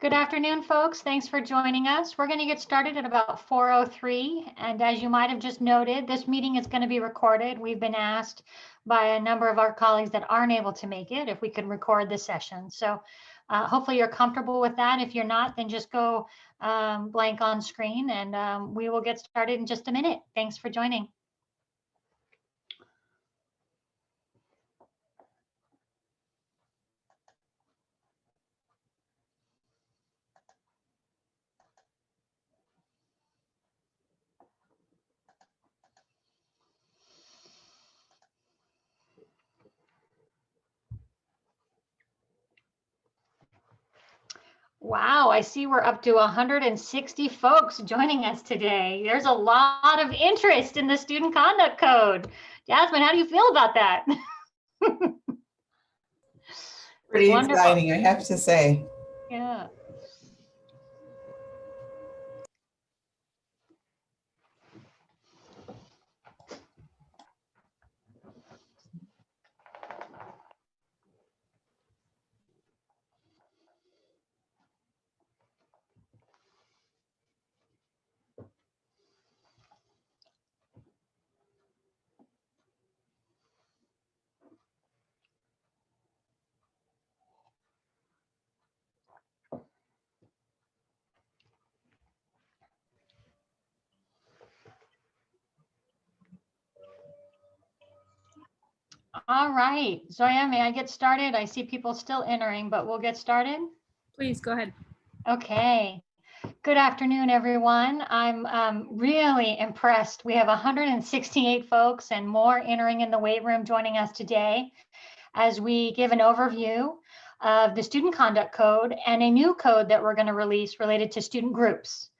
Good afternoon, folks. Thanks for joining us. We're going to get started at about 4:03. And as you might have just noted, this meeting is going to be recorded. We've been asked by a number of our colleagues that aren't able to make it if we can record the session. So hopefully you're comfortable with that. If you're not, then just go blank on screen and we will get started in just a minute. Thanks for joining. Wow, I see we're up to 160 folks joining us today. There's a lot of interest in the Student Conduct Code. Jasmine, how do you feel about that? Pretty Wonderful. exciting, I have to say. Yeah. All right, Zoya, may I get started? I see people still entering, but we'll get started. Please go ahead. Okay. Good afternoon, everyone. I'm really impressed. We have 168 folks and more entering in the wait room joining us today as we give an overview of the Student Conduct Code and a new code that we're going to release related to student groups.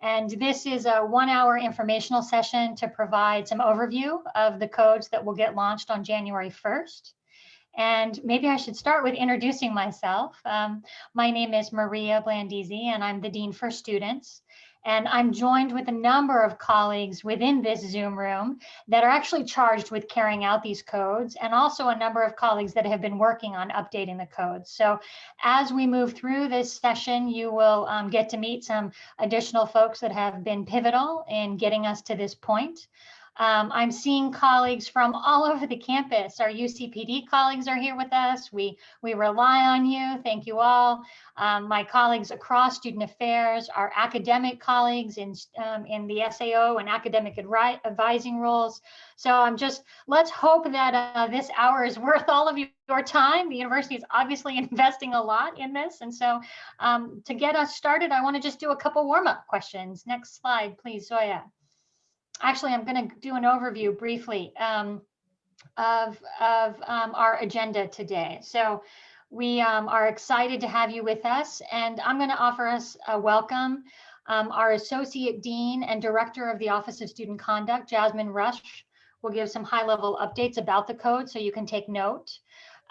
And this is a 1-hour informational session to provide some overview of the codes that will get launched on January 1st. And maybe I should start with introducing myself. My name is Maria Blandisi, and I'm the Dean for Students. And I'm joined with a number of colleagues within this Zoom room that are actually charged with carrying out these codes, and also a number of colleagues that have been working on updating the codes. So as we move through this session, you will get to meet some additional folks that have been pivotal in getting us to this point. I'm seeing colleagues from all over the campus. Our UCPD colleagues are here with us. We rely on you. Thank you all. My colleagues across student affairs, our academic colleagues in the SAO and academic advising roles. So let's hope that this hour is worth all of your time. The university is obviously investing a lot in this. And so to get us started, I want to just do a couple warm-up questions. Next slide, please, Zoya. Actually, I'm going to do an overview briefly of our agenda today. So we are excited to have you with us, and I'm going to offer us a welcome. Our Associate Dean and Director of the Office of Student Conduct, Jasmine Rush, will give some high-level updates about the code so you can take note.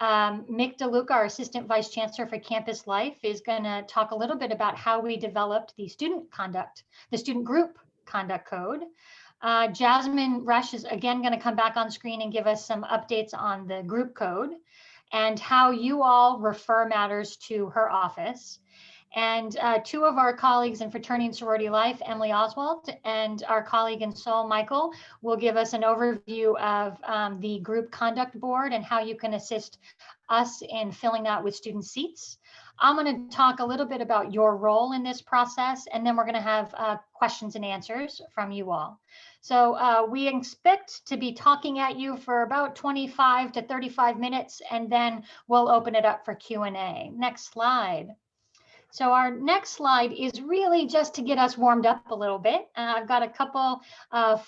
Mick DeLuca, our Assistant Vice Chancellor for Campus Life, is going to talk a little bit about how we developed the student group conduct code. Jasmine Rush is again going to come back on screen and give us some updates on the group code and how you all refer matters to her office. And two of our colleagues in fraternity and sorority life, Emily Oswald and our colleague in Seoul, Michael, will give us an overview of the group conduct board and how you can assist us in filling that with student seats. I'm going to talk a little bit about your role in this process, and then we're going to have questions and answers from you all. So we expect to be talking at you for about 25 to 35 minutes, and then we'll open it up for Q&A. Next slide. So our next slide is really just to get us warmed up a little bit. I've got a couple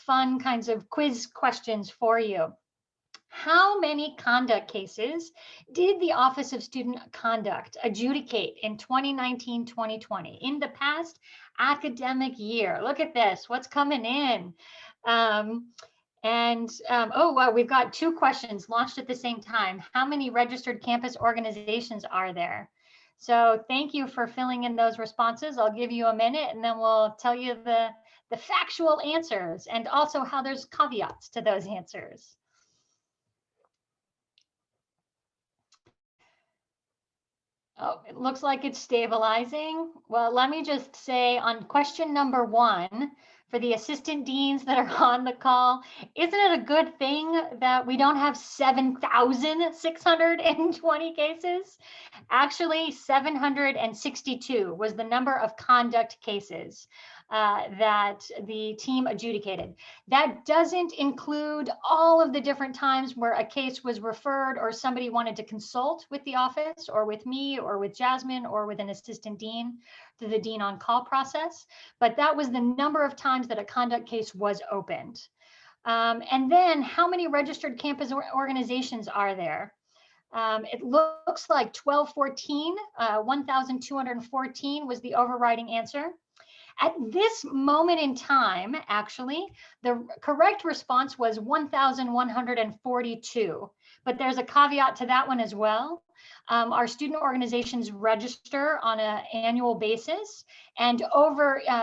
fun kinds of quiz questions for you. How many conduct cases did the Office of Student Conduct adjudicate in 2019-2020, in the past academic year? Look at this, what's coming in? Oh, wow, we've got two questions launched at the same time. How many registered campus organizations are there? So thank you for filling in those responses. I'll give you a minute and then we'll tell you the factual answers and also how there's caveats to those answers. Oh, it looks like it's stabilizing. Well, let me just say on question number 1, for the assistant deans that are on the call, isn't it a good thing that we don't have 7,620 cases? Actually, 762 was the number of conduct cases that the team adjudicated. That doesn't include all of the different times where a case was referred or somebody wanted to consult with the office or with me or with Jasmine or with an assistant dean through the dean on call process. But that was the number of times that a conduct case was opened. And then how many registered campus organizations are there? It looks like 1214, 1,214 was the overriding answer. At this moment in time, actually, the correct response was 1,142, but there's a caveat to that one as well. Our student organizations register on an annual basis, and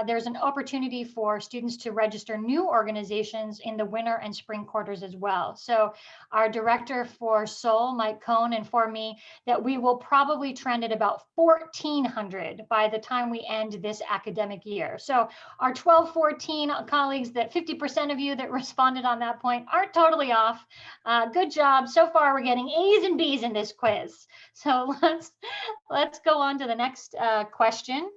there's an opportunity for students to register new organizations in the winter and spring quarters as well. So our director for Seoul, Mike Cohn, informed me that we will probably trend at about 1,400 by the time we end this academic year. So our 1214 colleagues, that 50% of you that responded on that point aren't totally off. Good job. So far, we're getting A's and B's in this quiz. So let's go on to the next question.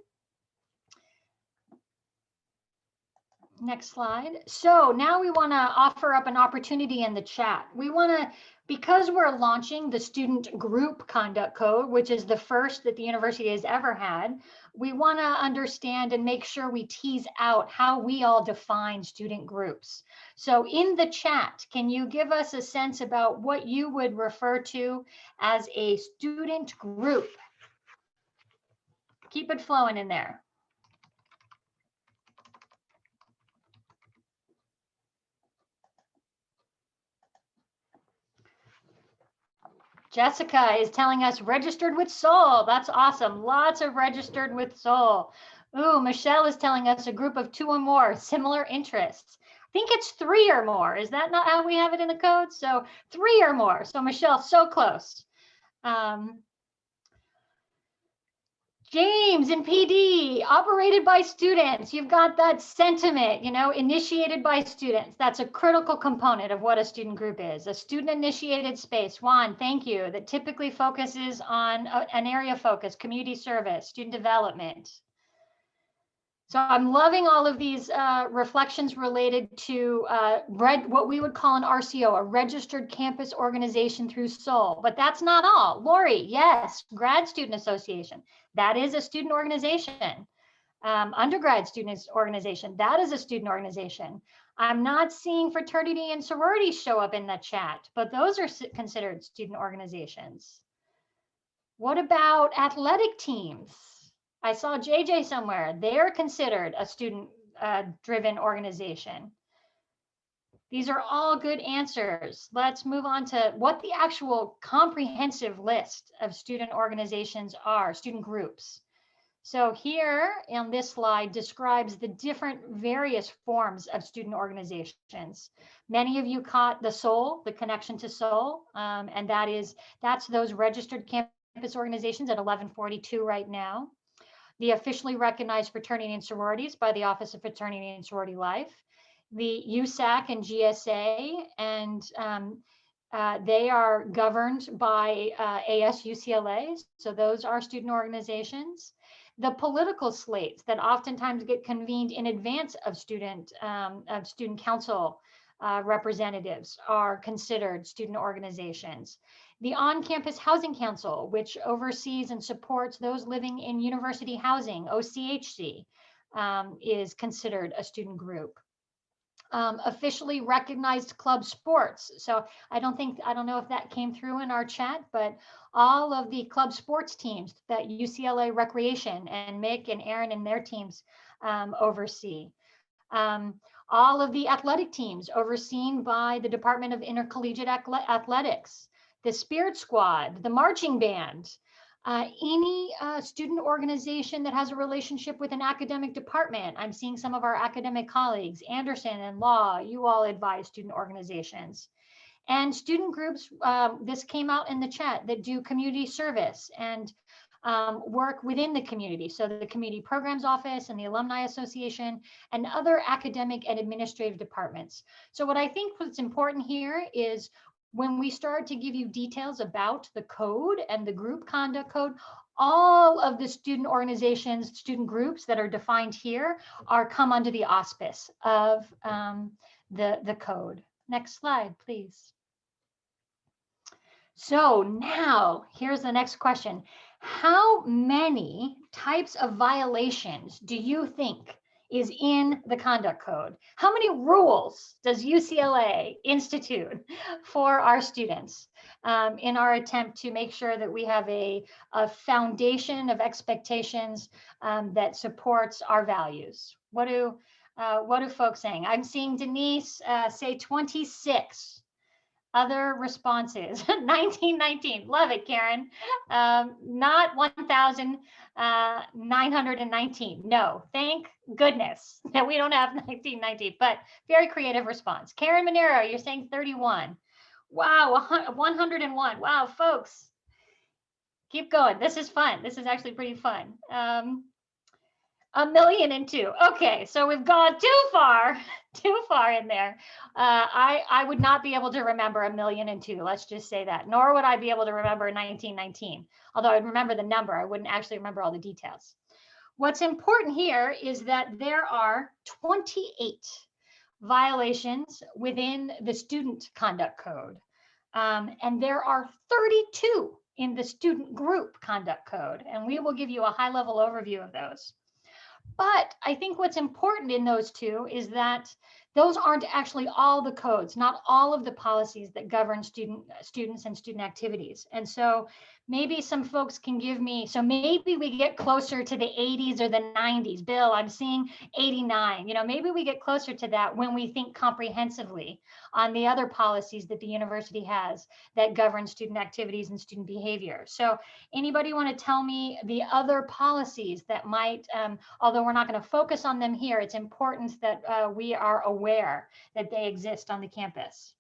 Next slide. So now we want to offer up an opportunity in the chat. We want to, because we're launching the student group conduct code, which is the first that the university has ever had, we want to understand and make sure we tease out how we all define student groups. So in the chat, can you give us a sense about what you would refer to as a student group? Keep it flowing in there. Jessica is telling us registered with Seoul. That's awesome. Lots of registered with Seoul. Ooh, Michelle is telling us a group of 2 or more, similar interests. I think it's 3 or more. Is that not how we have it in the code? So 3 or more. So Michelle, so close. James in PD, operated by students. You've got that sentiment, initiated by students. That's a critical component of what a student group is. A student initiated space. Juan, thank you. That typically focuses on an area focus, community service, student development. So I'm loving all of these reflections related to what we would call an RCO, a registered campus organization through Seoul. But that's not all. Lori, yes, grad student association. That is a student organization. Undergrad student organization. That is a student organization. I'm not seeing fraternity and sorority show up in the chat, but those are considered student organizations. What about athletic teams? I saw JJ somewhere. They're considered a student-driven organization. These are all good answers. Let's move on to what the actual comprehensive list of student organizations are, student groups. So here on this slide describes the different various forms of student organizations. Many of you caught the Seoul, the connection to Seoul, and that's those registered campus organizations at 1142 right now. The officially recognized fraternity and sororities by the Office of Fraternity and Sorority Life, the USAC and GSA, and they are governed by ASUCLA, so those are student organizations. The political slates that oftentimes get convened in advance of student council representatives are considered student organizations. The On-Campus Housing Council, which oversees and supports those living in university housing, OCHC, is considered a student group. Officially recognized club sports. So I don't know if that came through in our chat, but all of the club sports teams that UCLA Recreation and Mick and Aaron and their teams oversee. All of the athletic teams overseen by the Department of Intercollegiate Athletics, the Spirit Squad, the marching band, any student organization that has a relationship with an academic department. I'm seeing some of our academic colleagues, Anderson and Law, you all advise student organizations. And student groups, this came out in the chat, that do community service and work within the community. So the Community Programs Office and the Alumni Association and other academic and administrative departments. So what I think what's important here is when we start to give you details about the code and the group conduct code, all of the student organizations, student groups that are defined here are come under the auspice of the code. Next slide, please. So now here's the next question. How many types of violations do you think is in the conduct code? How many rules does UCLA institute for our students in our attempt to make sure that we have a foundation of expectations that supports our values? What do folks saying? I'm seeing Denise say 26. Other responses, 1919. Love it, Karen. Not 1,919. No, thank goodness that we don't have 1919, but very creative response. Karen Monero, you're saying 31. Wow, 101. Wow, folks, keep going. This is fun. This is actually pretty fun. 1,002,000. Okay, so we've gone too far in there. I would not be able to remember 1,002,000. Let's just say that. Nor would I be able to remember 1919. Although I'd remember the number, I wouldn't actually remember all the details. What's important here is that there are 28 violations within the student conduct code. And there are 32 in the student group conduct code. And we will give you a high-level overview of those. But I think what's important in those two is that those aren't actually all the codes, not all of the policies that govern students and student activities. And so maybe some folks can give me, so maybe we get closer to the 80s or the 90s. Bill, I'm seeing 89. Maybe we get closer to that when we think comprehensively on the other policies that the university has that govern student activities and student behavior. So anybody want to tell me the other policies that might, although we're not going to focus on them here, it's important that we are aware that they exist on the campus.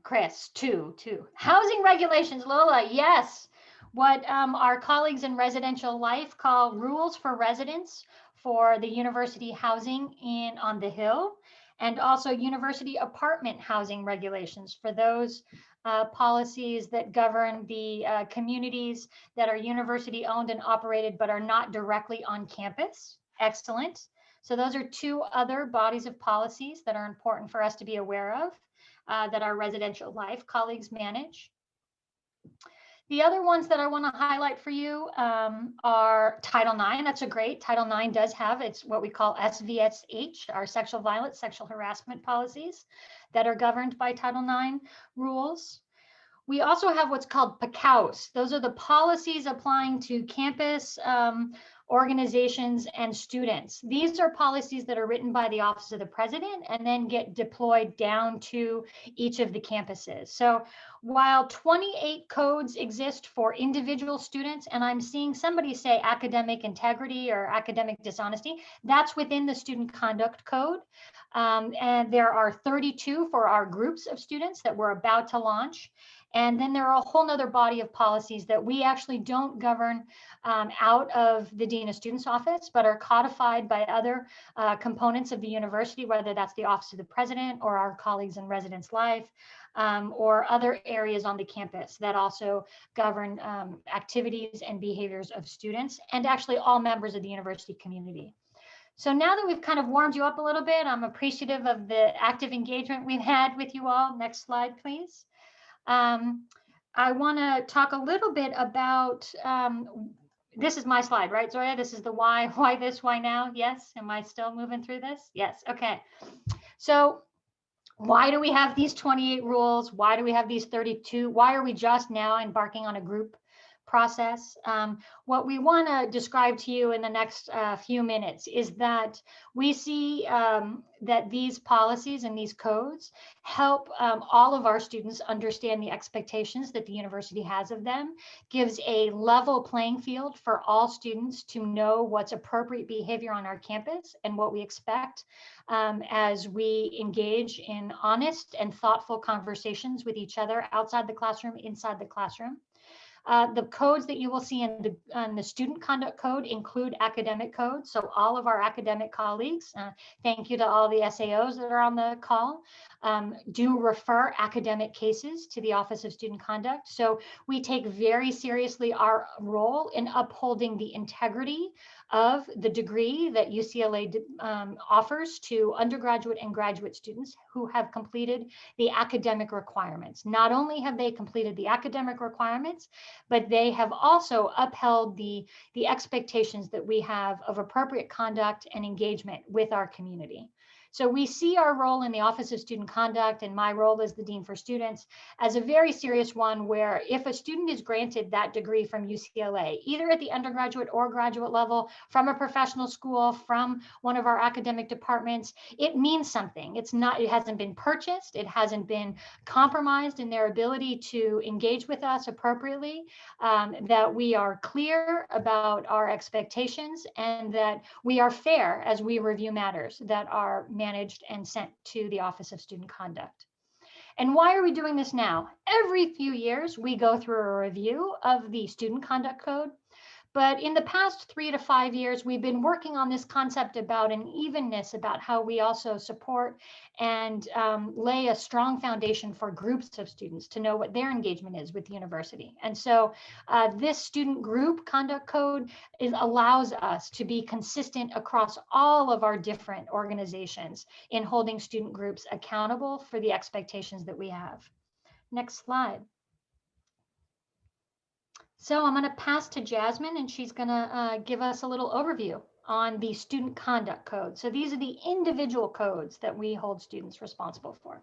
Chris, two. Housing regulations, Lola, yes. What our colleagues in residential life call rules for residents for the university housing on the Hill, and also university apartment housing regulations for those policies that govern the communities that are university owned and operated but are not directly on campus. Excellent. So those are two other bodies of policies that are important for us to be aware of that our residential life colleagues manage. The other ones that I want to highlight for you are Title IX. That's a great. Title IX does have, it's what we call SVSH, our sexual violence, sexual harassment policies that are governed by Title IX rules. We also have what's called PACAUs. Those are the policies applying to campus organizations and students. These are policies that are written by the Office of the President and then get deployed down to each of the campuses. So while 28 codes exist for individual students, and I'm seeing somebody say academic integrity or academic dishonesty, that's within the student conduct code. And there are 32 for our groups of students that we're about to launch. And then there are a whole nother body of policies that we actually don't govern out of the Dean of Students office, but are codified by other components of the university, whether that's the Office of the President or our colleagues in residence life, or other areas on the campus that also govern activities and behaviors of students and actually all members of the university community. So now that we've kind of warmed you up a little bit, I'm appreciative of the active engagement we've had with you all. Next slide, please. I want to talk a little bit about, this is my slide, right, Zoya? This is the why this, why now? Yes, am I still moving through this? Yes, okay. So why do we have these 28 rules? Why do we have these 32? Why are we just now embarking on a group process? What we want to describe to you in the next few minutes is that we see that these policies and these codes help all of our students understand the expectations that the university has of them, gives a level playing field for all students to know what's appropriate behavior on our campus and what we expect as we engage in honest and thoughtful conversations with each other outside the classroom, inside the classroom. The codes that you will see in the student conduct code include academic codes. So all of our academic colleagues, thank you to all the SAOs that are on the call, do refer academic cases to the Office of Student Conduct. So we take very seriously our role in upholding the integrity of the degree that UCLA offers to undergraduate and graduate students who have completed the academic requirements. Not only have they completed the academic requirements, but they have also upheld the expectations that we have of appropriate conduct and engagement with our community. So we see our role in the Office of Student Conduct and my role as the Dean for Students as a very serious one, where if a student is granted that degree from UCLA, either at the undergraduate or graduate level, from a professional school, from one of our academic departments, it means something. It hasn't been purchased, it hasn't been compromised in their ability to engage with us appropriately, that we are clear about our expectations, and that we are fair as we review matters that are managed and sent to the Office of Student Conduct. And why are we doing this now? Every few years, we go through a review of the Student Conduct Code. But in the past 3 to 5 years, we've been working on this concept about an evenness, about how we also support and lay a strong foundation for groups of students to know what their engagement is with the university. And so this student group conduct code allows us to be consistent across all of our different organizations in holding student groups accountable for the expectations that we have. Next slide. So I'm going to pass to Jasmine, and she's going to give us a little overview on the student conduct code. So these are the individual codes that we hold students responsible for.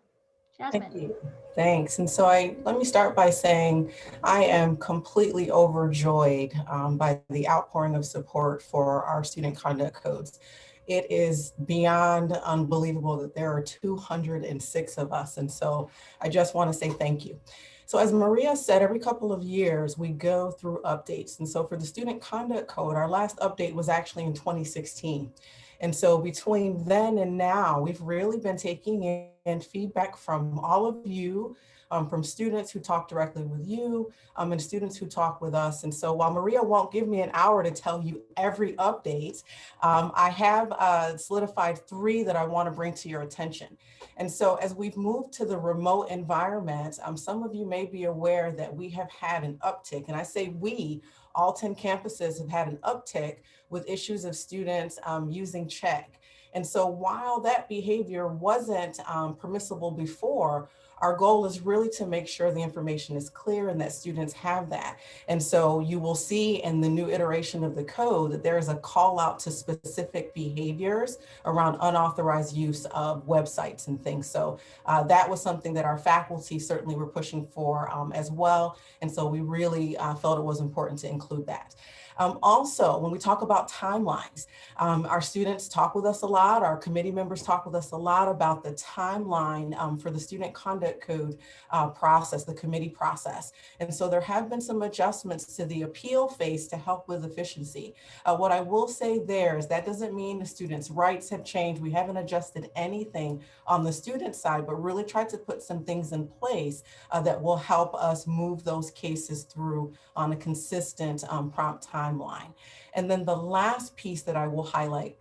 Jasmine. Thank you. Thanks. And so let me start by saying I am completely overjoyed by the outpouring of support for our student conduct codes. It is beyond unbelievable that there are 206 of us. And so I just want to say thank you. So as Maria said, every couple of years we go through updates. And so for the student conduct code, our last update was actually in 2016. And so between then and now, we've really been taking in feedback from all of you, from students who talk directly with you, and students who talk with us. And so while Maria won't give me an hour to tell you every update, I have solidified 3 that I want to bring to your attention. And so as we've moved to the remote environment, some of you may be aware that we have had an uptick, and I say we, all 10 campuses have had an uptick with issues of students using check. And so while that behavior wasn't permissible before, our goal is really to make sure the information is clear and that students have that. And so you will see in the new iteration of the code that there is a call out to specific behaviors around unauthorized use of websites and things. So that was something that our faculty certainly were pushing for as well. And so we really felt it was important to include that. Also, when we talk about timelines, our students talk with us a lot, our committee members talk with us a lot about the timeline for the student conduct code process, the committee process. And so there have been some adjustments to the appeal phase to help with efficiency. What I will say there is that doesn't mean the students' rights have changed. We haven't adjusted anything on the student side, but really tried to put some things in place that will help us move those cases through on a consistent prompt timeline. And then the last piece that I will highlight,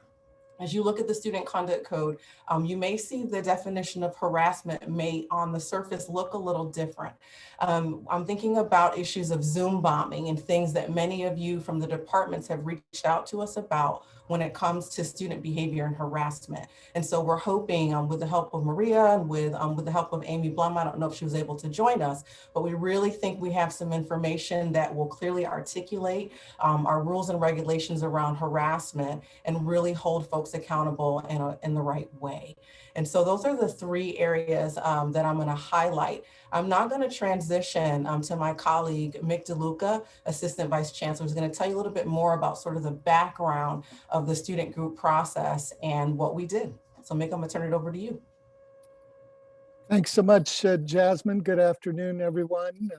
as you look at the student conduct code, you may see the definition of harassment may on the surface look a little different. I'm thinking about issues of Zoom bombing and things that many of you from the departments have reached out to us about when it comes to student behavior and harassment. And so we're hoping with the help of Maria and with the help of Amy Blum, I don't know if she was able to join us, but we really think we have some information that will clearly articulate our rules and regulations around harassment and really hold folks accountable in the right way. And so those are the 3 areas that I'm going to highlight. I'm now going to transition to my colleague, Mick DeLuca, Assistant Vice Chancellor, who's going to tell you a little bit more about sort of the background of the student group process and what we did. So Mick, I'm going to turn it over to you. Thanks so much, Jasmine. Good afternoon, everyone.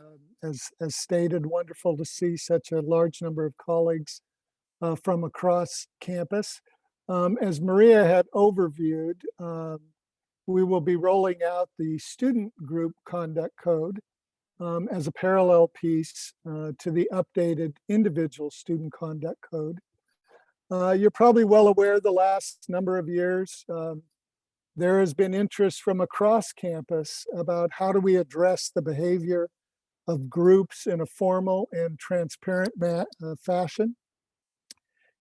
As stated, wonderful to see such a large number of colleagues from across campus. As Maria had overviewed, we will be rolling out the student group conduct code as a parallel piece to the updated individual student conduct code. You're probably well aware the last number of years, there has been interest from across campus about how do we address the behavior of groups in a formal and transparent fashion.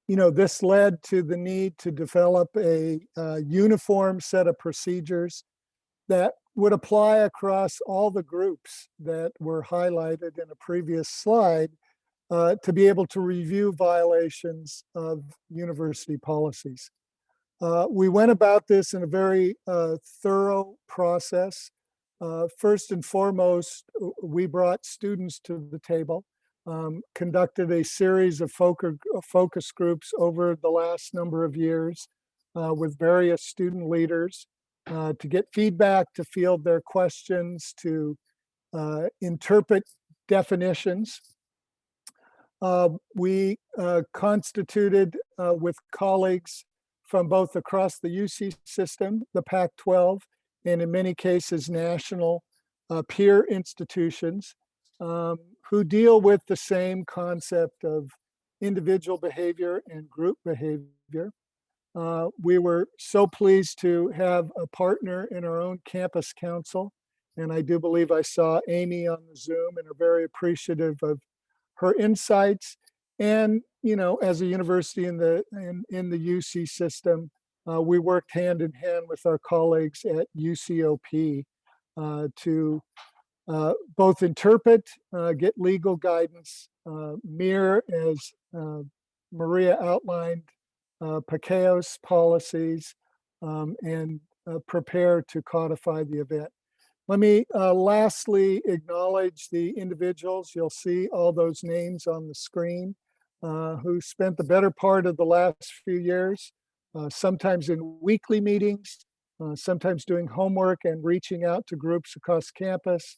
You know, this led to the need to develop a uniform set of procedures that would apply across all the groups that were highlighted in a previous slide to be able to review violations of university policies. We went about this in a very thorough process. First and foremost, we brought students to the table, conducted a series of focus groups over the last number of years with various student leaders to get feedback, to field their questions, to interpret definitions. We constituted with colleagues from both across the UC system, the Pac-12, and in many cases national peer institutions who deal with the same concept of individual behavior and group behavior. We were so pleased to have a partner in our own campus council, and I do believe I saw Amy on the Zoom and are very appreciative of her insights. And you know, as a university in the UC system, we worked hand in hand with our colleagues at UCOP to both interpret, get legal guidance, mirror, as Maria outlined, PACAO's policies, and prepare to codify the event. Let me lastly acknowledge the individuals. You'll see all those names on the screen who spent the better part of the last few years, sometimes in weekly meetings, sometimes doing homework and reaching out to groups across campus,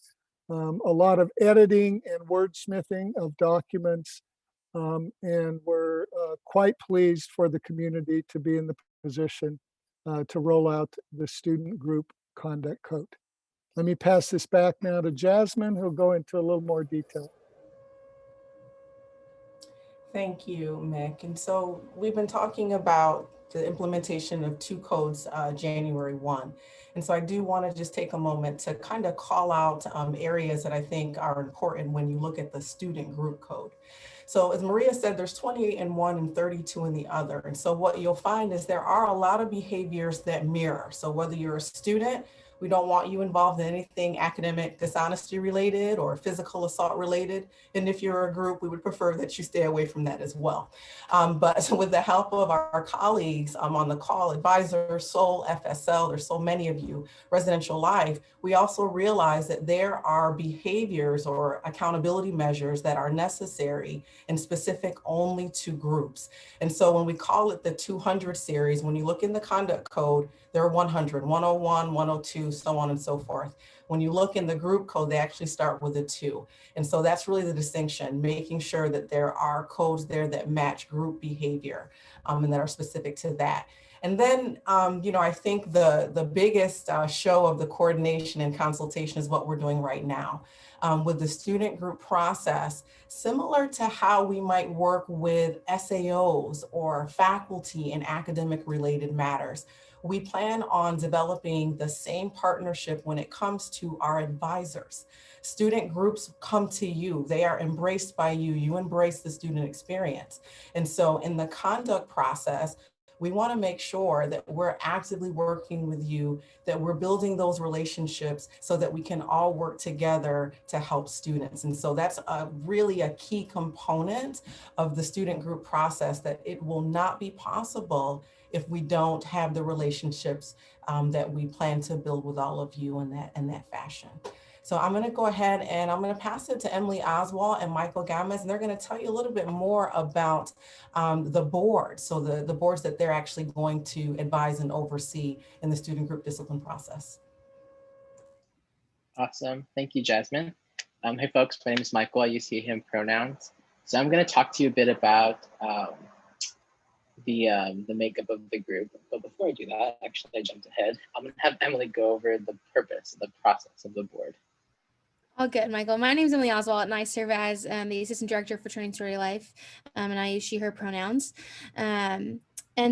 a lot of editing and wordsmithing of documents, and we're quite pleased for the community to be in the position to roll out the student group conduct code. Let me pass this back now to Jasmine, who'll go into a little more detail. Thank you, Mick. And so we've been talking about the implementation of two codes January 1. And so I do want to just take a moment to kind of call out areas that I think are important when you look at the student group code. So as Maria said, there's 28 in one and 32 in the other. And so what you'll find is there are a lot of behaviors that mirror. So whether you're a student, we don't want you involved in anything academic dishonesty related or physical assault related. And if you're a group, we would prefer that you stay away from that as well. But with the help of our colleagues on the call, advisors, SOL, FSL, there's so many of you, residential life, we also realize that there are behaviors or accountability measures that are necessary and specific only to groups. And so when we call it the 200 series, when you look in the conduct code, there are 100, 101, 102, so on and so forth. When you look in the group code, they actually start with a 2. And so that's really the distinction, making sure that there are codes there that match group behavior and that are specific to that. And then, you know, I think the biggest show of the coordination and consultation is what we're doing right now with the student group process, similar to how we might work with SAOs or faculty in academic related matters. We plan on developing the same partnership when it comes to our advisors. Student groups come to you, they are embraced by you, you embrace the student experience. And so in the conduct process, we want to make sure that we're actively working with you, that we're building those relationships so that we can all work together to help students. And so that's really a key component of the student group process, that it will not be possible if we don't have the relationships that we plan to build with all of you in that fashion. So I'm going to go ahead and I'm going to pass it to Emily Oswald and Michael Gomez, and they're going to tell you a little bit more about the board. So the boards that they're actually going to advise and oversee in the student group discipline process. Awesome. Thank you, Jasmine. Hey folks, my name is Michael. I use he, him pronouns. So I'm going to talk to you a bit about the makeup of the group. But before I do that, actually I jumped ahead. I'm going to have Emily go over the purpose, the process of the board. All good, Michael. My name is Emily Oswald, and I serve as the Assistant Director for Training Story Life, and I use she, her pronouns. And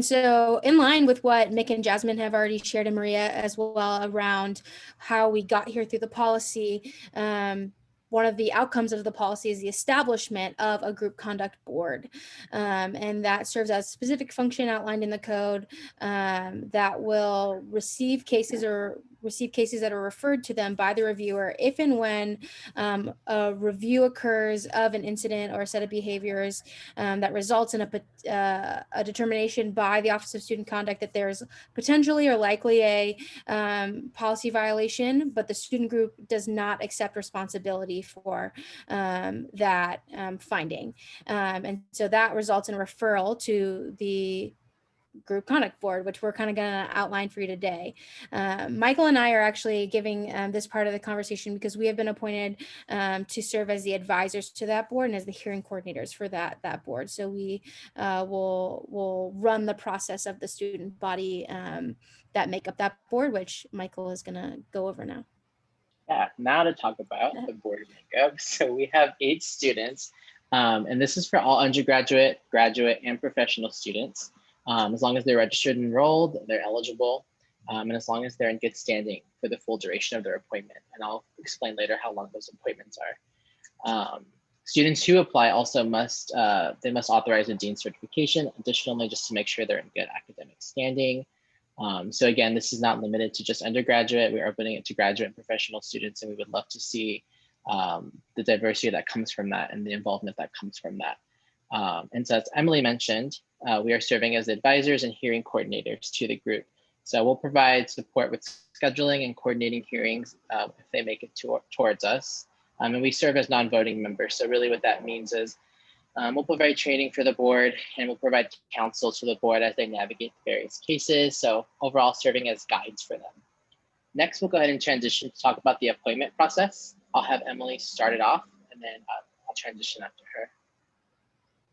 so in line with what Mick and Jasmine have already shared, and Maria as well, around how we got here through the policy, one of the outcomes of the policy is the establishment of a group conduct board. And that serves as a specific function outlined in the code that will receive cases that are referred to them by the reviewer if and when a review occurs of an incident or a set of behaviors that results in a determination by the Office of Student Conduct that there's potentially or likely a policy violation, but the student group does not accept responsibility for that finding. And so that results in a referral to the group conduct board, which we're kind of going to outline for you today. Michael and I are actually giving this part of the conversation because we have been appointed to serve as the advisors to that board and as the hearing coordinators for that board. So we will run the process of the student body that make up that board, which Michael is going to go over now. Yeah, now to talk about the board makeup. So we have 8 students, and this is for all undergraduate, graduate, and professional students. As long as they're registered and enrolled, they're eligible, and as long as they're in good standing for the full duration of their appointment. And I'll explain later how long those appointments are. Students who apply also must authorize a dean certification, additionally, just to make sure they're in good academic standing. So again, this is not limited to just undergraduate. We're opening it to graduate and professional students, and we would love to see the diversity that comes from that and the involvement that comes from that. And so as Emily mentioned, we are serving as advisors and hearing coordinators to the group. So we'll provide support with scheduling and coordinating hearings if they make it towards us. And we serve as non-voting members. So really what that means is we'll provide training for the board and we'll provide counsel to the board as they navigate the various cases. So overall serving as guides for them. Next, we'll go ahead and transition to talk about the appointment process. I'll have Emily start it off and then I'll transition after her.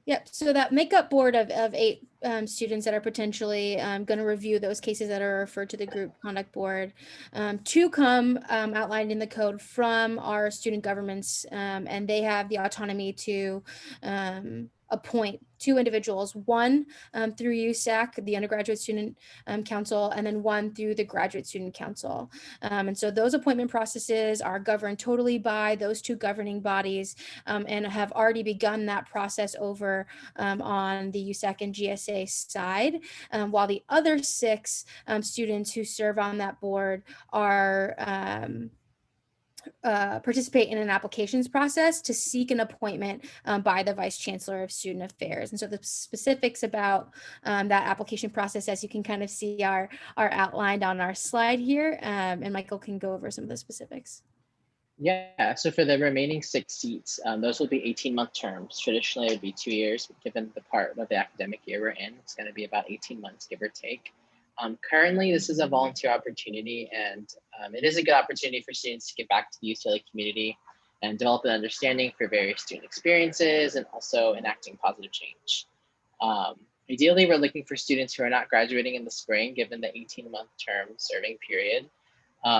Yep. So that makeup board of 8 students that are potentially going to review those cases that are referred to the group conduct board, 2 come outlined in the code from our student governments, and they have the autonomy to appoint 2 individuals, one through USAC, the undergraduate student council, and then one through the graduate student council. And so those appointment processes are governed totally by those 2 governing bodies and have already begun that process over on the USAC and GSA side, while the other 6 students who serve on that board are participate in an applications process to seek an appointment by the Vice Chancellor of Student Affairs. And so the specifics about that application process, as you can kind of see, are outlined on our slide here, and Michael can go over some of the specifics. Yeah, so for the remaining 6 seats, those will be 18-month terms. Traditionally, it would be 2 years, but given the part of the academic year we're in, it's going to be about 18 months, give or take. Currently, this is a volunteer opportunity, and it is a good opportunity for students to get back to the UCLA community and develop an understanding for various student experiences and also enacting positive change. Ideally, we're looking for students who are not graduating in the spring, given the 18-month term serving period.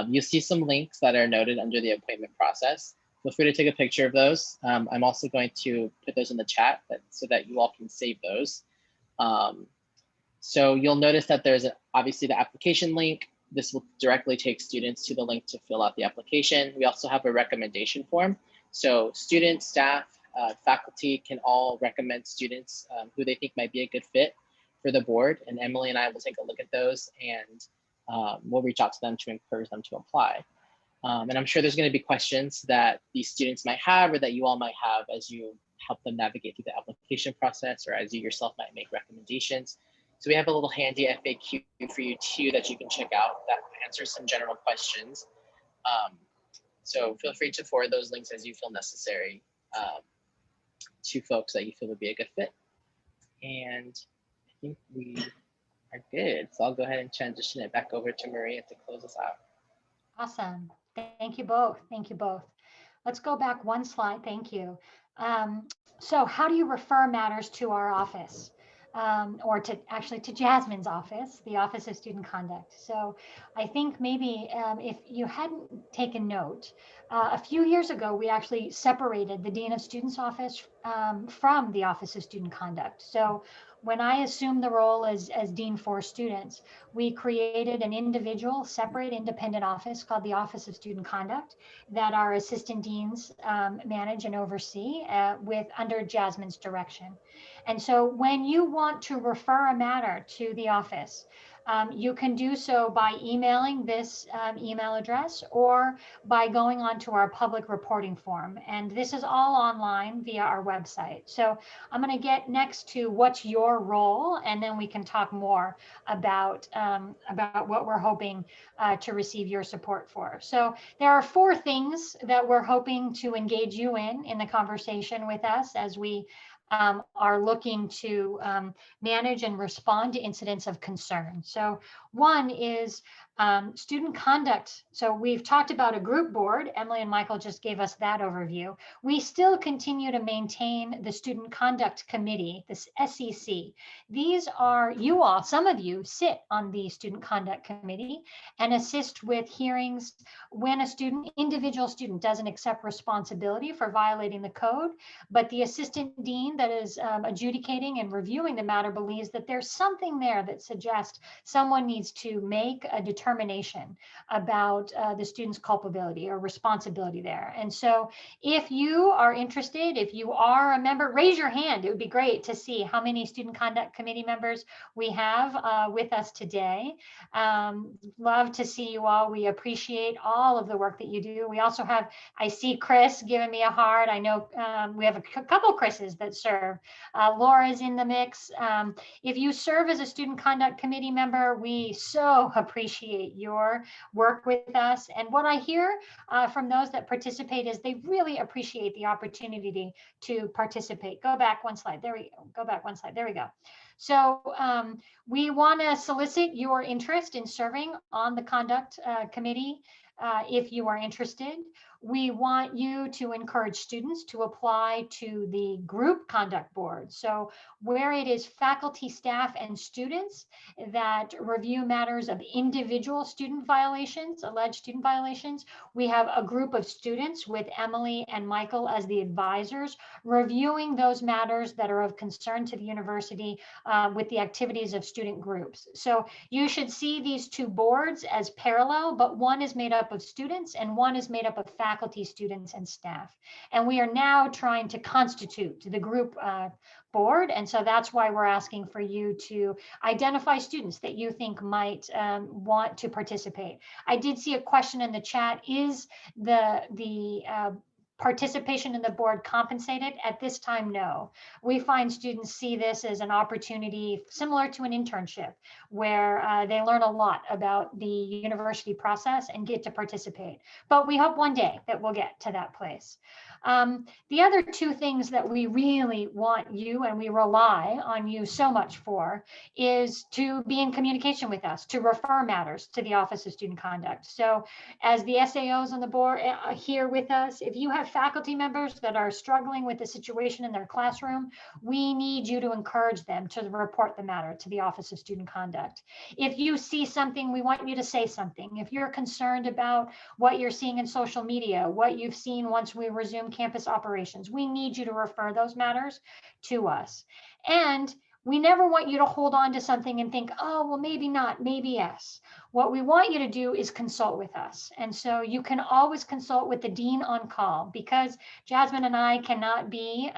You'll see some links that are noted under the appointment process. Feel free to take a picture of those. I'm also going to put those in the chat so that you all can save those. So you'll notice that there's obviously the application link. This will directly take students to the link to fill out the application. We also have a recommendation form. So students, staff, faculty can all recommend students who they think might be a good fit for the board. And Emily and I will take a look at those and we'll reach out to them to encourage them to apply. And I'm sure there's going to be questions that these students might have or that you all might have as you help them navigate through the application process or as you yourself might make recommendations. So we have a little handy FAQ for you too that you can check out that answers some general questions. So feel free to forward those links as you feel necessary to folks that you feel would be a good fit. And I think we are good. So I'll go ahead and transition it back over to Maria to close us out. Awesome. Thank you both. Thank you both. Let's go back one slide. Thank you. So how do you refer matters to our office? or to Jasmine's office, the Office of Student Conduct. So I think maybe if you hadn't taken note, a few years ago, we actually separated the Dean of Students office from the Office of Student Conduct. So when I assumed the role as Dean for Students, we created an individual, separate, independent office called the Office of Student Conduct that our assistant deans manage and oversee with under Jasmine's direction. And so when you want to refer a matter to the office, you can do so by emailing this email address or by going onto our public reporting form. And this is all online via our website. So I'm going to get next to what's your role, and then we can talk more about what we're hoping to receive your support for. So there are 4 things that we're hoping to engage you in the conversation with us as we are looking to manage and respond to incidents of concern. So one is student conduct. So we've talked about a group board. Emily and Michael just gave us that overview. We still continue to maintain the Student Conduct Committee, this SEC. These are you all, some of you sit on the Student Conduct Committee and assist with hearings when a individual student doesn't accept responsibility for violating the code, but the assistant dean that is adjudicating and reviewing the matter believes that there's something there that suggests someone needs to make a determination about the student's culpability or responsibility there. And so if you are interested, if you are a member, raise your hand. It would be great to see how many Student Conduct Committee members we have with us today. Love to see you all. We appreciate all of the work that you do. We also have, I see Chris giving me a heart. I know we have a couple Chris's that serve. Laura's in the mix. If you serve as a Student Conduct Committee member, we so appreciate your work with us. And what I hear from those that participate is they really appreciate the opportunity to participate. Go back one slide. There we go. Go back one slide. There we go. So we want to solicit your interest in serving on the Conduct Committee. If you are interested, we want you to encourage students to apply to the group conduct board. So where it is faculty, staff, and students that review matters of individual student violations, alleged student violations, we have a group of students with Emily and Michael as the advisors, reviewing those matters that are of concern to the university with the activities of student groups. So you should see these 2 boards as parallel, but one is made up of students and one is made up of faculty, students, and staff. And we are now trying to constitute the group board. And so that's why we're asking for you to identify students that you think might want to participate. I did see a question in the chat. Is the participation in the board compensated? At this time, no. We find students see this as an opportunity similar to an internship where they learn a lot about the university process and get to participate. But we hope one day that we'll get to that place. The other 2 things that we really want you and we rely on you so much for is to be in communication with us, to refer matters to the Office of Student Conduct. So as the SAOs on the board here with us, if you have faculty members that are struggling with the situation in their classroom, we need you to encourage them to report the matter to the Office of Student Conduct. If you see something, we want you to say something. If you're concerned about what you're seeing in social media, what you've seen once we resume campus operations, we need you to refer those matters to us. And we never want you to hold on to something and think, oh, well, maybe not, maybe yes. What we want you to do is consult with us. And so you can always consult with the dean on call, because Jasmine and I cannot be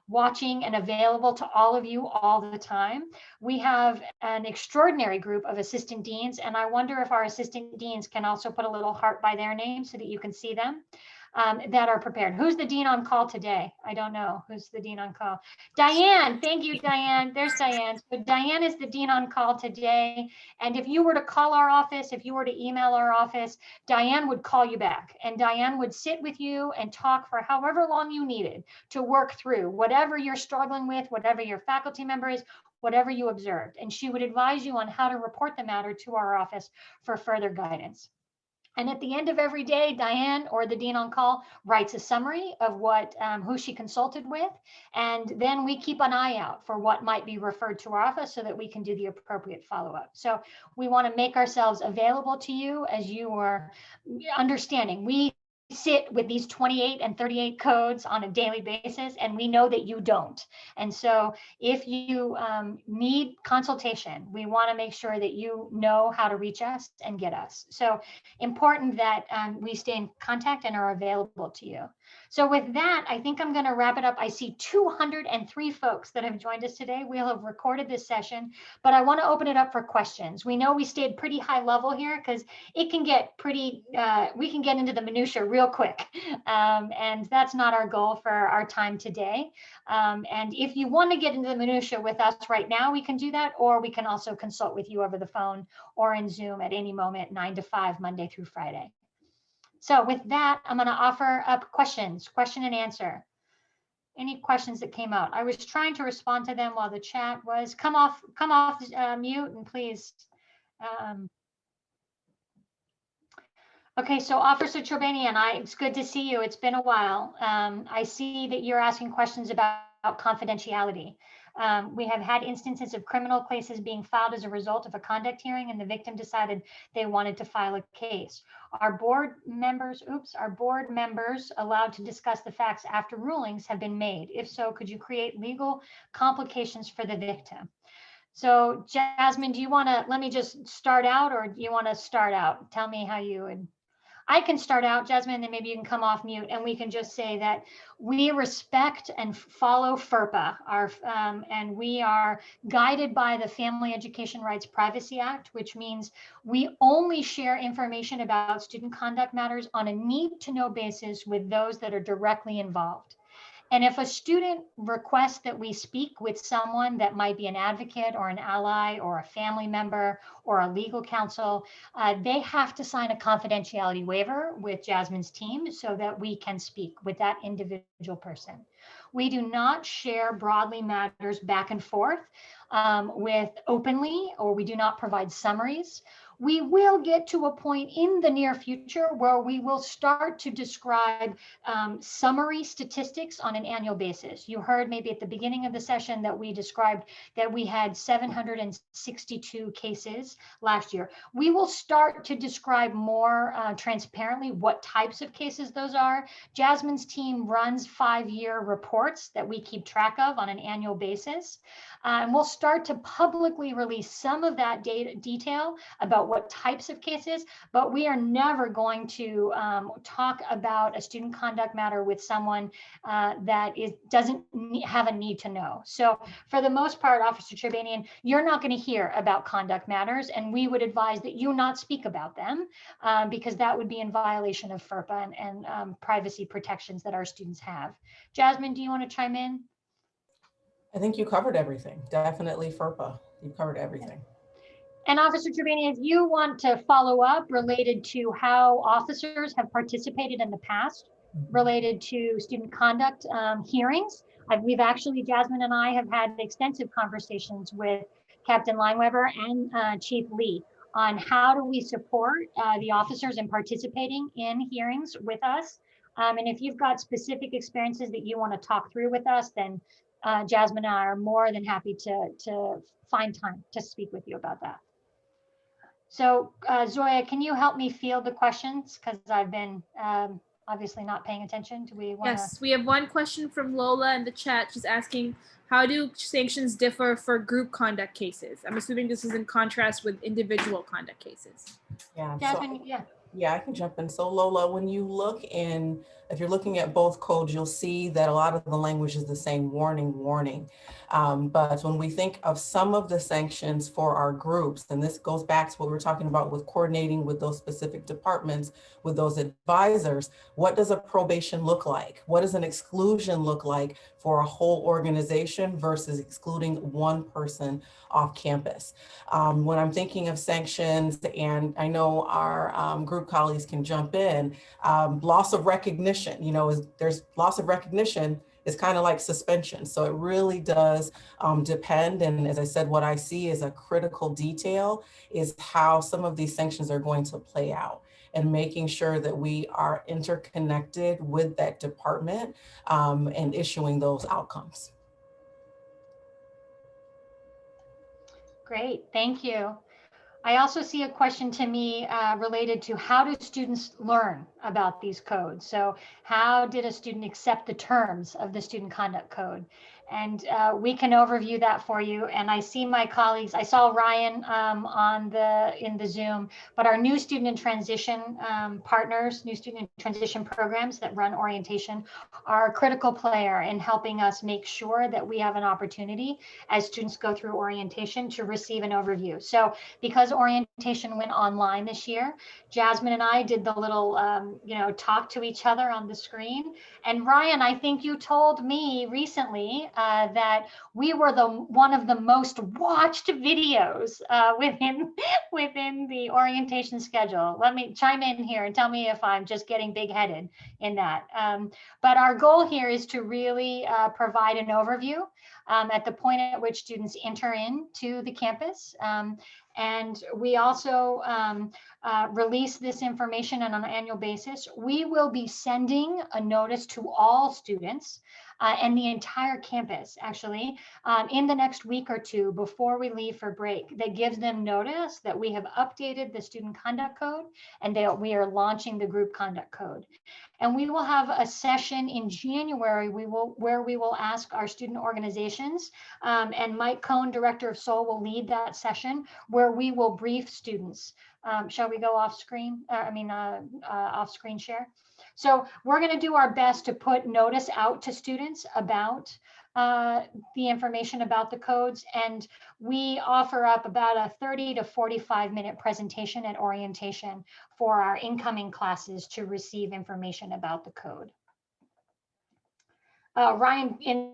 watching and available to all of you all the time. We have an extraordinary group of assistant deans, and I wonder if our assistant deans can also put a little heart by their name so that you can see them. That are prepared. Who's the dean on call today? I don't know. Who's the dean on call? Diane. Thank you, Diane. There's Diane. So Diane is the dean on call today. And if you were to call our office, if you were to email our office, Diane would call you back. And Diane would sit with you and talk for however long you needed to work through whatever you're struggling with, whatever your faculty member is, whatever you observed. And she would advise you on how to report the matter to our office for further guidance. And at the end of every day, Diane or the dean on call writes a summary of what who she consulted with, and then we keep an eye out for what might be referred to our office so that we can do the appropriate follow-up. So we want to make ourselves available to you as you are understanding. We sit with these 28 and 38 codes on a daily basis, and we know that you don't. And so if you need consultation, we want to make sure that you know how to reach us and get us. So important that we stay in contact and are available to you. So with that, I think I'm going to wrap it up. I see 203 folks that have joined us today. We'll have recorded this session, but I want to open it up for questions. We know we stayed pretty high level here because it can get pretty, we can get into the minutia real quick. And that's not our goal for our time today. And if you want to get into the minutia with us right now, we can do that, or we can also consult with you over the phone or in Zoom at any moment, 9 to 5, Monday through Friday. So with that, I'm going to offer up questions, question and answer. Any questions that came out? I was trying to respond to them while the chat was. Come off mute and please. Okay, so Officer Chobanian, it's good to see you. It's been a while. I see that you're asking questions about confidentiality. We have had instances of criminal cases being filed as a result of a conduct hearing, and the victim decided they wanted to file a case. Are board members allowed to discuss the facts after rulings have been made? If so, could you create legal complications for the victim? So Jasmine, do you want to, let me just start out, or do you want to start out? Tell me how you would. I can start out, Jasmine, and then maybe you can come off mute, and we can just say that we respect and follow FERPA, and we are guided by the Family Education Rights Privacy Act, which means we only share information about student conduct matters on a need-to-know basis with those that are directly involved. And if a student requests that we speak with someone that might be an advocate or an ally or a family member or a legal counsel, they have to sign a confidentiality waiver with Jasmine's team so that we can speak with that individual person. We do not share broadly matters back and forth with openly, or we do not provide summaries. We will get to a point in the near future where we will start to describe summary statistics on an annual basis. You heard maybe at the beginning of the session that we described that we had 762 cases last year. We will start to describe more transparently what types of cases those are. Jasmine's team runs 5-year reports that we keep track of on an annual basis. And we'll start to publicly release some of that detail about what types of cases, but we are never going to talk about a student conduct matter with someone that doesn't have a need to know. So for the most part, Officer Chobanian, you're not going to hear about conduct matters, and we would advise that you not speak about them because that would be in violation of FERPA and privacy protections that our students have. Jasmine, do you want to chime in? I think you covered everything. Definitely FERPA. You covered everything. And Officer Trevani, if you want to follow up related to how officers have participated in the past related to student conduct hearings, we've actually, Jasmine and I have had extensive conversations with Captain Lineweber and Chief Lee on how do we support the officers in participating in hearings with us. And if you've got specific experiences that you want to talk through with us, then Jasmine and I are more than happy to find time to speak with you about that. So Zoya, can you help me field the questions? Because I've been obviously not paying attention. Do we want to? Yes, we have one question from Lola in the chat. She's asking, how do sanctions differ for group conduct cases? I'm assuming this is in contrast with individual conduct cases. Yeah. Jasmine, yeah. Yeah, I can jump in. So Lola, when you look in, if you're looking at both codes, you'll see that a lot of the language is the same, warning, warning. But when we think of some of the sanctions for our groups, and this goes back to what we were talking about with coordinating with those specific departments, with those advisors, what does a probation look like? What does an exclusion look like for a whole organization versus excluding one person off campus? When I'm thinking of sanctions, and I know our group colleagues can jump in, loss of recognition, there's loss of recognition is kind of like suspension. So it really does depend. And as I said, what I see as a critical detail is how some of these sanctions are going to play out. and making sure that we are interconnected with that department and issuing those outcomes. Great, thank you. I also see a question to me related to how do students learn about these codes? So how did a student accept the terms of the student conduct code? And we can overview that for you. And I see my colleagues, I saw Ryan in the Zoom, but our new student in transition partners, new student in transition programs that run orientation are a critical player in helping us make sure that we have an opportunity as students go through orientation to receive an overview. So because orientation went online this year, Jasmine and I did the little, talk to each other on the screen. And Ryan, I think you told me recently that we were one of the most watched videos within the orientation schedule. Let me chime in here and tell me if I'm just getting big-headed in that. But our goal here is to really provide an overview at the point at which students enter into the campus. And we also release this information on an annual basis. We will be sending a notice to all students and the entire campus, actually, in the next week or two before we leave for break, that gives them notice that we have updated the student conduct code and that we are launching the group conduct code. And we will have a session in January where we will ask our student organizations, and Mike Cohn, Director of SOL, will lead that session where we will brief students. Shall we go off screen? Off screen share. So we're going to do our best to put notice out to students about the information about the codes, and we offer up about a 30 to 45 minute presentation at orientation for our incoming classes to receive information about the code. Ryan, you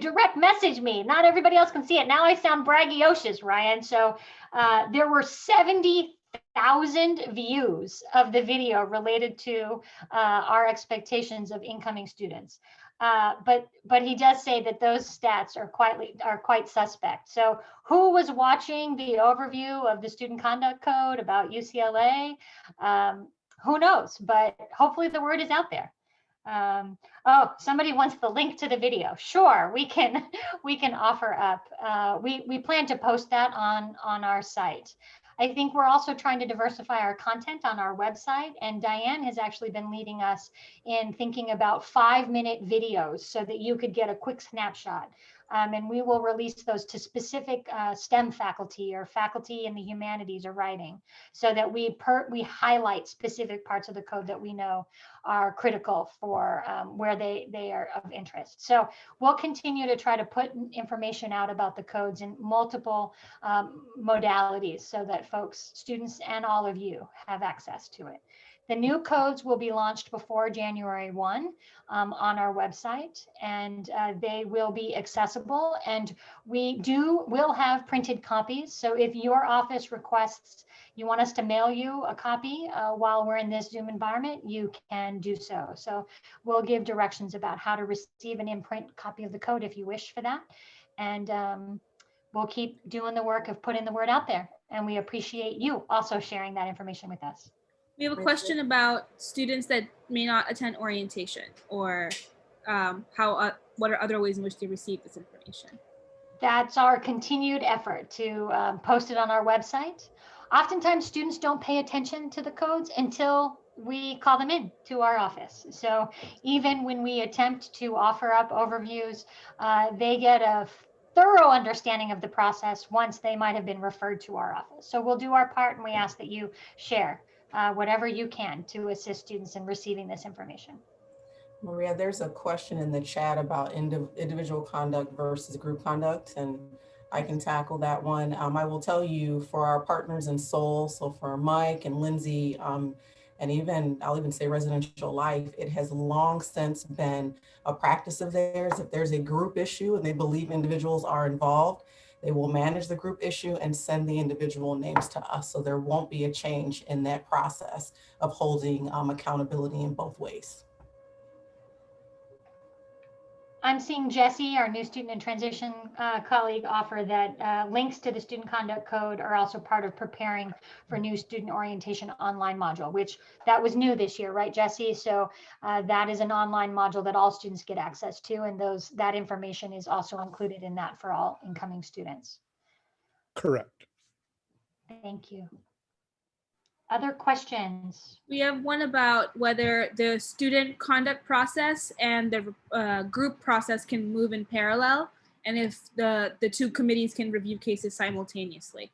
direct message me. Not everybody else can see it. Now I sound braggadocious, Ryan. So there were 70,000 views of the video related to our expectations of incoming students. But he does say that those stats are quite suspect. So who was watching the overview of the student conduct code about UCLA? Who knows? But hopefully the word is out there. Oh, somebody wants the link to the video. Sure, we can offer up. We plan to post that on our site. I think we're also trying to diversify our content on our website, and Diane has actually been leading us in thinking about 5-minute videos so that you could get a quick snapshot. And we will release those to specific STEM faculty or faculty in the humanities or writing, so that we highlight specific parts of the code that we know are critical for where they are of interest. So we'll continue to try to put information out about the codes in multiple modalities so that folks, students, and all of you have access to it. The new codes will be launched before January 1 on our website, and they will be accessible. And we'll have printed copies. So if your office requests, you want us to mail you a copy while we're in this Zoom environment, you can do so. So we'll give directions about how to receive an in-print copy of the code if you wish for that. And we'll keep doing the work of putting the word out there. And we appreciate you also sharing that information with us. We have a question about students that may not attend orientation, or what are other ways in which they receive this information? That's our continued effort to post it on our website. Oftentimes students don't pay attention to the codes until we call them in to our office. So even when we attempt to offer up overviews, they get a thorough understanding of the process once they might have been referred to our office. So we'll do our part, and we ask that you share whatever you can to assist students in receiving this information. Maria, there's a question in the chat about individual conduct versus group conduct, and I can tackle that one. I will tell you, for our partners in SOL, so for Mike and Lindsay, and I'll even say Residential Life, it has long since been a practice of theirs. If there's a group issue and they believe individuals are involved, they will manage the group issue and send the individual names to us. So there won't be a change in that process of holding accountability in both ways. I'm seeing Jesse, our new student and transition colleague, offer that links to the student conduct code are also part of preparing for new student orientation online module, which that was new this year, right, Jesse? So that is an online module that all students get access to, and that information is also included in that for all incoming students. Correct. Thank you. Other questions? We have one about whether the student conduct process and the group process can move in parallel, and if the two committees can review cases simultaneously.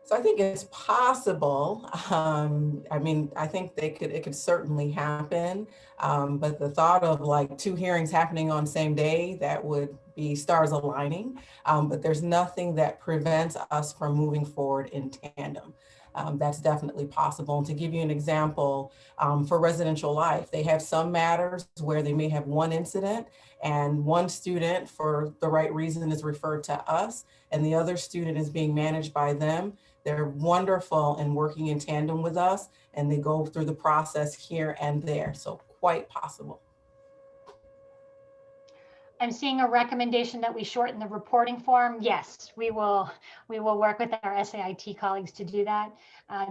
So I think it's possible. I mean, I think it could certainly happen. But the thought of like two hearings happening on the same day, that would be stars aligning. But there's nothing that prevents us from moving forward in tandem. That's definitely possible. And to give you an example, for residential life, they have some matters where they may have one incident and one student for the right reason is referred to us and the other student is being managed by them. They're wonderful in working in tandem with us, and they go through the process here and there. So quite possible. I'm seeing a recommendation that we shorten the reporting form. Yes, we will work with our SAIT colleagues to do that.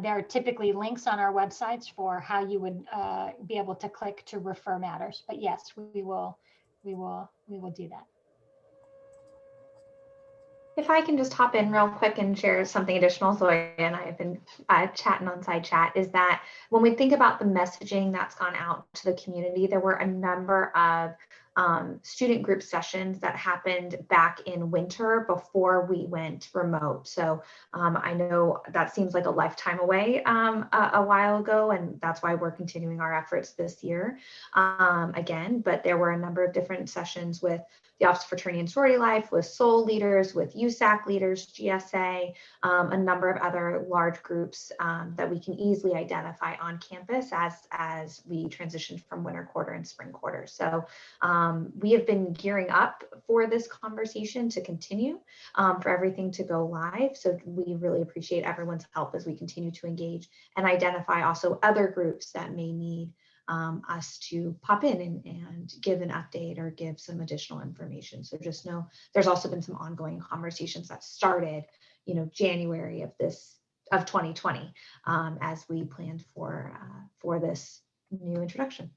There are typically links on our websites for how you would be able to click to refer matters. But yes, we will do that. If I can just hop in real quick and share something additional, Zoya and I have been chatting on side chat, is that when we think about the messaging that's gone out to the community, there were a number of student group sessions that happened back in winter before we went remote. So I know that seems like a lifetime away a while ago, and that's why we're continuing our efforts this year again. But there were a number of different sessions with the Office of Fraternity and Sorority Life, with SOL leaders, with USAC leaders, GSA, a number of other large groups that we can easily identify on campus as we transition from winter quarter and spring quarter. So we have been gearing up for this conversation to continue, for everything to go live. So we really appreciate everyone's help as we continue to engage and identify also other groups that may need us to pop in and give an update or give some additional information. So just know there's also been some ongoing conversations that started, January of 2020 as we planned for this new introduction.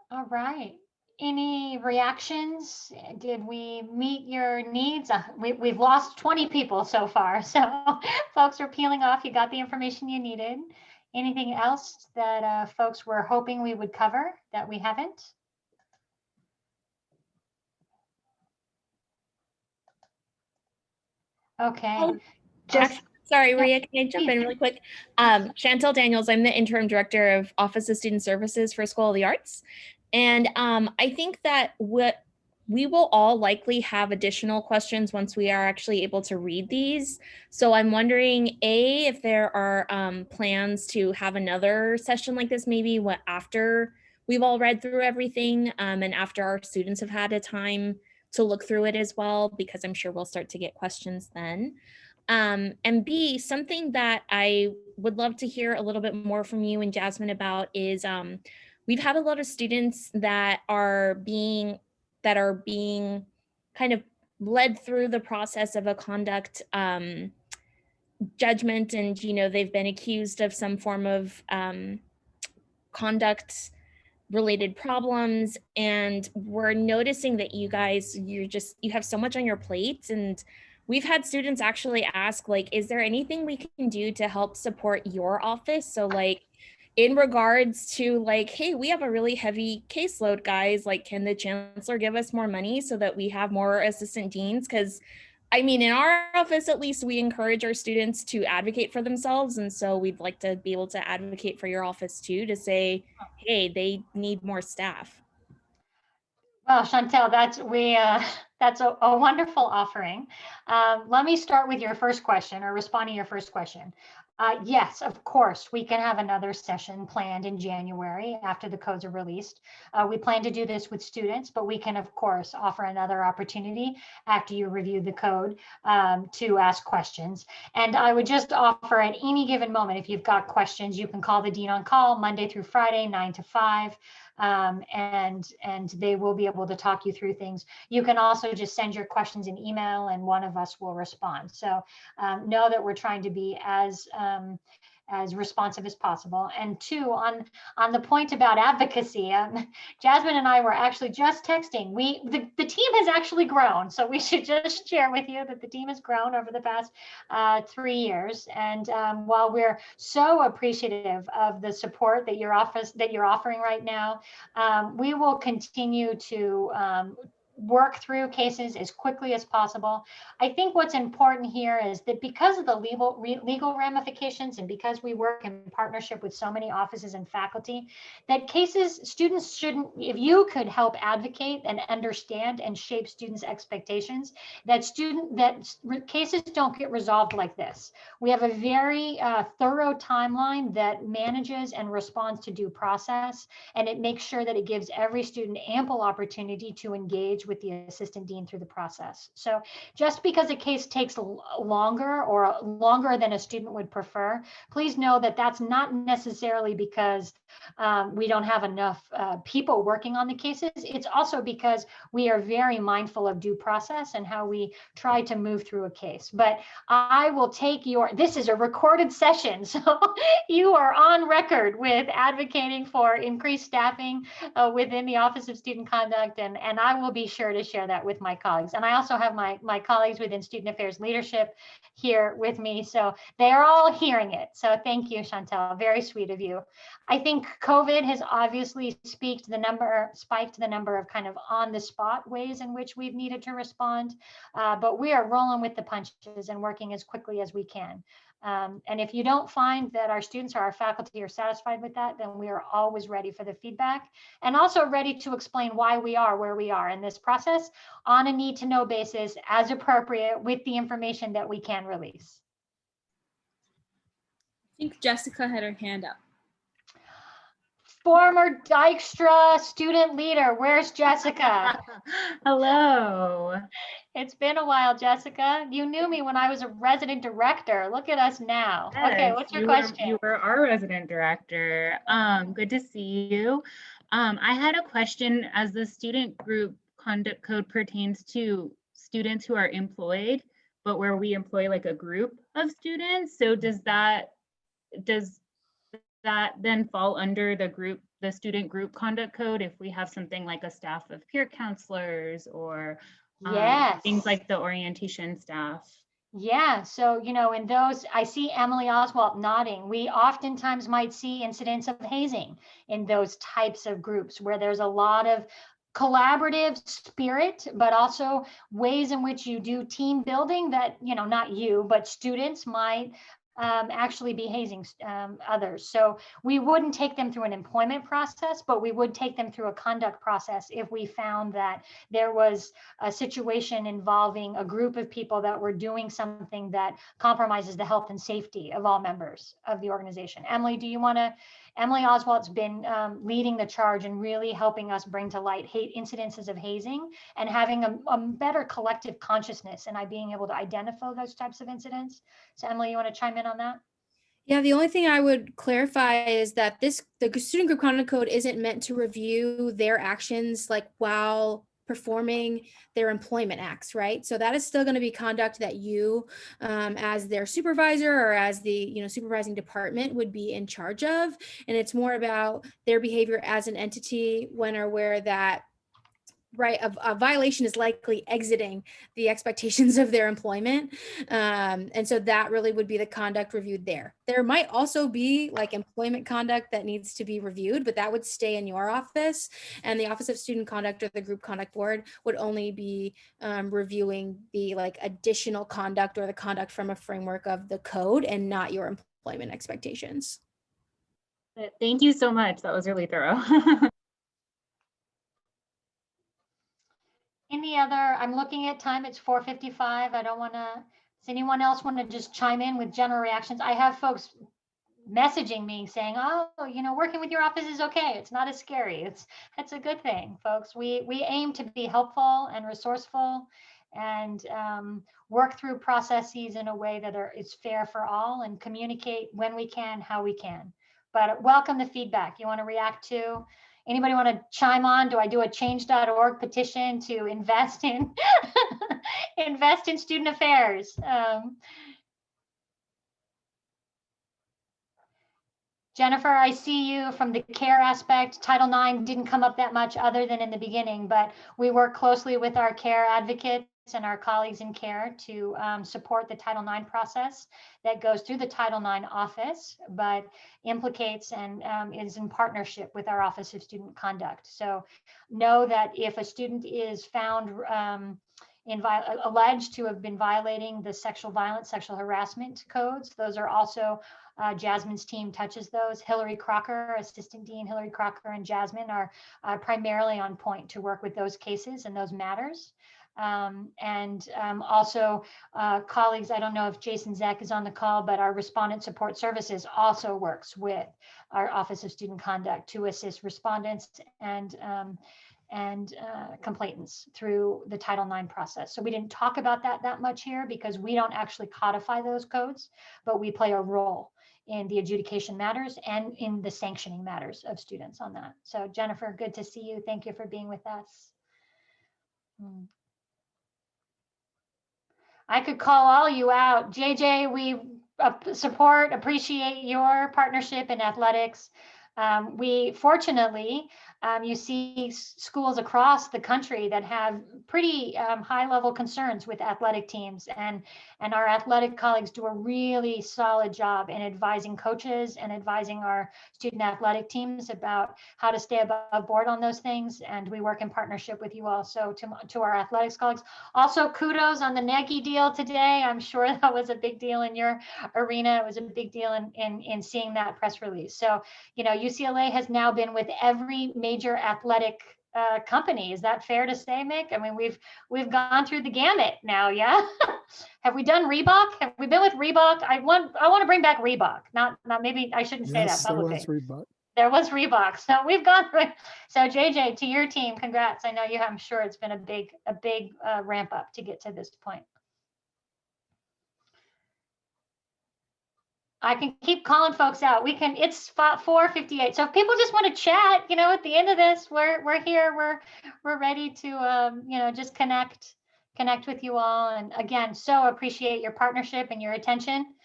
All right. Any reactions? Did we meet your needs? We've lost 20 people so far, so folks are peeling off. You got the information you needed. Anything else that folks were hoping we would cover that we haven't? Okay. Sorry, Maria, can I jump in really quick? Chantel Daniels, I'm the interim director of Office of Student Services for School of the Arts. And I think that we will all likely have additional questions once we are actually able to read these. So I'm wondering, A, if there are plans to have another session like this, maybe after we've all read through everything and after our students have had a time to look through it as well, because I'm sure we'll start to get questions then. And B, something that I would love to hear a little bit more from you and Jasmine about is we've had a lot of students that are being kind of led through the process of a conduct judgment, and they've been accused of some form of conduct related problems, and we're noticing that you guys you have so much on your plate, and we've had students actually ask, like, is there anything we can do to help support your office? So like in regards to like, hey, we have a really heavy caseload, guys, like, can the chancellor give us more money so that we have more assistant deans? Because I mean, in our office, at least, we encourage our students to advocate for themselves. And so we'd like to be able to advocate for your office too, to say, hey, they need more staff. Well, Chantel, that's a wonderful offering. Let me start with your first question, or respond to your first question. Yes, of course, we can have another session planned in January after the codes are released. We plan to do this with students, but we can, of course, offer another opportunity after you review the code to ask questions. And I would just offer at any given moment, if you've got questions, you can call the Dean on Call Monday through Friday, 9 to 5. And they will be able to talk you through things. You can also just send your questions in email and one of us will respond. So know that we're trying to be as responsive as possible. And two, on the point about advocacy, Jasmine and I were actually just texting. The team has actually grown, so we should just share with you that the team has grown over the past 3 years. And while we're so appreciative of the support that you're offering right now, we will continue to work through cases as quickly as possible. I think what's important here is that because of the legal ramifications and because we work in partnership with so many offices and faculty, that students shouldn't, if you could help advocate and understand and shape students' expectations, that cases don't get resolved like this. We have a very thorough timeline that manages and responds to due process, and it makes sure that it gives every student ample opportunity to engage with the assistant dean through the process. So just because a case takes longer than a student would prefer, please know that that's not necessarily because we don't have enough people working on the cases. It's also because we are very mindful of due process and how we try to move through a case. But I will take this is a recorded session, so you are on record with advocating for increased staffing within the Office of Student Conduct, and I will be sure to share that with my colleagues. And I also have my colleagues within Student Affairs Leadership here with me, so they are all hearing it. So thank you, Chantel, very sweet of you. I think COVID has obviously spiked the number of kind of on the spot ways in which we've needed to respond, but we are rolling with the punches and working as quickly as we can. And if you don't find that our students or our faculty are satisfied with that, then we are always ready for the feedback and also ready to explain why we are where we are in this process on a need to know basis as appropriate with the information that we can release. I think Jessica had her hand up. Former Dykstra student leader, where's Jessica? Hello. It's been a while, Jessica. You knew me when I was a resident director. Look at us now. Yes, okay, what's your question? You were our resident director. Good to see you. I had a question as the student group conduct code pertains to students who are employed, but where we employ like a group of students. So does that then fall under the student group conduct code if we have something like a staff of peer counselors or yes, things like the orientation staff? Yeah, so, in those, I see Emily Oswalt nodding. We oftentimes might see incidents of hazing in those types of groups where there's a lot of collaborative spirit, but also ways in which you do team building that, not you, but students might actually be hazing others. So we wouldn't take them through an employment process, but we would take them through a conduct process if we found that there was a situation involving a group of people that were doing something that compromises the health and safety of all members of the organization. Emily, Emily Oswalt's been leading the charge and really helping us bring to light incidences of hazing and having a better collective consciousness and being able to identify those types of incidents. So Emily, you want to chime in on that? Yeah, the only thing I would clarify is that the student group conduct code isn't meant to review their actions like while performing their employment acts, right? So that is still going to be conduct that you as their supervisor or as the supervising department would be in charge of. And it's more about their behavior as an entity when or where that a violation is likely exiting the expectations of their employment. And so that really would be the conduct reviewed there. There might also be like employment conduct that needs to be reviewed, but that would stay in your office, and the Office of Student Conduct or the Group Conduct Board would only be reviewing the additional conduct or the conduct from a framework of the code and not your employment expectations. Thank you so much. That was really thorough. Any other, I'm looking at time, it's 4:55. I don't want to Does anyone else want to just chime in with general reactions? I have folks messaging me saying, oh, working with your office is okay. It's not as scary. It's a good thing, folks. We aim to be helpful and resourceful and work through processes in a way that is fair for all and communicate when we can, how we can. But welcome the feedback you want to react to. Anybody want to chime on? Do I do a change.org petition to invest in invest in student affairs? Jennifer, I see you from the care aspect. Title IX didn't come up that much other than in the beginning, but we work closely with our care advocates and our colleagues in care to support the Title IX process that goes through the Title IX office, but implicates and is in partnership with our Office of Student Conduct. So know that if a student is found alleged to have been violating the sexual violence, sexual harassment codes, those are also Jasmine's team touches those. Hillary Crocker, Assistant Dean Hillary Crocker, and Jasmine are primarily on point to work with those cases and those matters. Also colleagues, I don't know if Jason Zek is on the call, but our Respondent Support Services also works with our Office of Student Conduct to assist respondents and complainants through the Title IX process. So we didn't talk about that much here because we don't actually codify those codes, but we play a role in the adjudication matters and in the sanctioning matters of students on that. So Jennifer, good to see you. Thank you for being with us. I could call all you out. JJ, we appreciate your partnership in athletics. We fortunately, you see schools across the country that have pretty high level concerns with athletic teams, and our athletic colleagues do a really solid job in advising coaches and advising our student athletic teams about how to stay above board on those things. And we work in partnership with you all. So to our athletics colleagues, also kudos on the Nagy deal today. I'm sure that was a big deal in your arena. It was a big deal in seeing that press release. So, UCLA has now been with every major athletic company. Is that fair to say, Mick? I mean, we've gone through the gamut now, yeah? Have we done Reebok? Have we been with Reebok? I want to bring back Reebok. Not maybe I shouldn't say that publicly. There was Reebok. There was Reebok. So we've gone through. So JJ, to your team, congrats. I know you have, I'm sure it's been a big ramp up to get to this point. I can keep calling folks out. It's 4:58. So if people just want to chat, at the end of this, we're here. We're ready to, just connect with you all. And again, so appreciate your partnership and your attention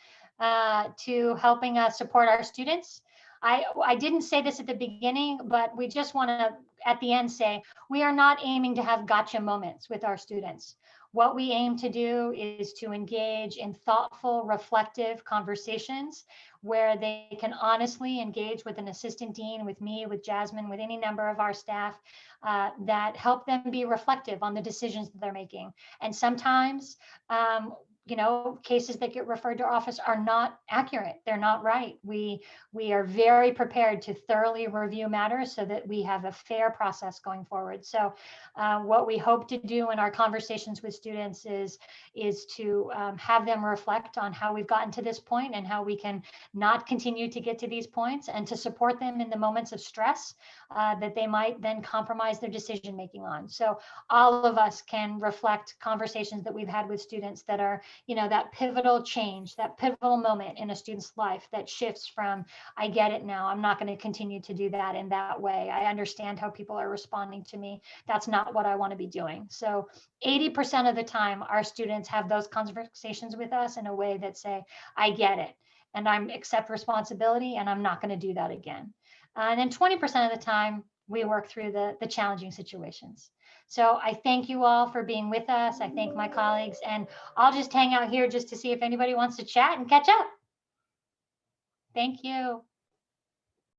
to helping us support our students. I didn't say this at the beginning, but we just want to, at the end, say we are not aiming to have gotcha moments with our students. What we aim to do is to engage in thoughtful, reflective conversations where they can honestly engage with an assistant dean, with me, with Jasmine, with any number of our staff that help them be reflective on the decisions that they're making. And sometimes, cases that get referred to our office are not accurate. They're not right. We are very prepared to thoroughly review matters so that we have a fair process going forward. So what we hope to do in our conversations with students is to have them reflect on how we've gotten to this point and how we can not continue to get to these points, and to support them in the moments of stress that they might then compromise their decision making on. So all of us can reflect conversations that we've had with students that are, that pivotal change, that pivotal moment in a student's life that shifts from, I get it now, I'm not going to continue to do that in that way. I understand how people are responding to me. That's not what I want to be doing. So 80% of the time, our students have those conversations with us in a way that say, I get it, and I accept responsibility, and I'm not going to do that again. And then 20% of the time, we work through the challenging situations. So I thank you all for being with us. I thank my colleagues, and I'll just hang out here just to see if anybody wants to chat and catch up. Thank you.